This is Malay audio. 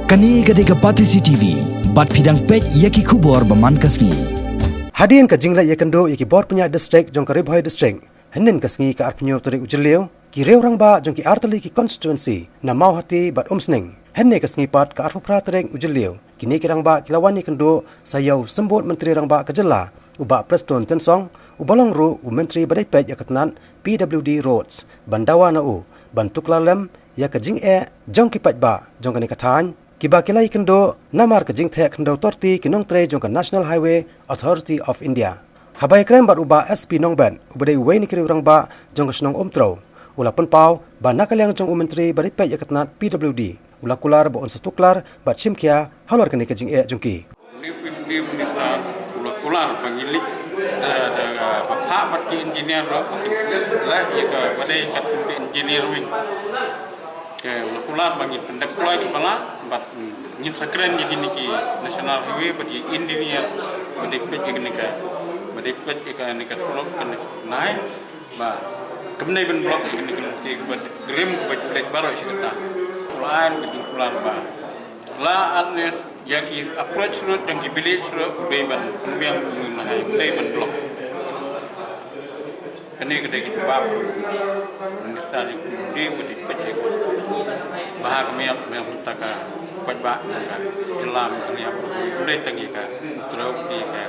Kani gadega Patisi TV, bat pidang pek yaki kubor baman kasngi. Hadian ka jingla yakando yaki bor punya district jong karib hoy district. Henin kasngi ka arpenyo turi ujeliu, ki rew rang ba jong ki artali ki constituency na mau hati bat umsning. Henne kasngi pat ka arpupra tereng ujeliu. Kini kirang ba kilawani kendo sayau sembut menteri rang ba kejela, uba Preston Tensong, ubalong ru menteri badai pek yakatnan PWD Roads, bandawa na u, bantuk lalem ya ka jing jong ki pat ba jong kani katan. Kiba kilai kendo namar ke jing thek kendo torti kinong tre jong ka National Highway Authority of India. Habai kren bat uba SP Nongban ubadai wei ni kiri urang ba jong ka snong umtro. Ula pun pau ba nakaliang jong menteri bari pe yakatnat PWD. Ula kular ba on satuklar bat chimkia halor kani ke jing jong ki. Ni minister ula kular pangilik pa bat ki engineer ro la ya ka badai kat ki engineer wing. Ke ular bagi pendeploy kepala bat ngin sakren ni ki National Highway bagi engineer bagi pet ni ka surok kan nai ba kemnai ben blok ki dream ko baju lek baro sikata ulan bagi ular ba la adnes yaki approach road dan ki village road beban pembiang nai ben blok kene kedai ki sebab minister di budi pet bahag miap taka pajba ka jelam ni apa boleh tangi ka terus di ka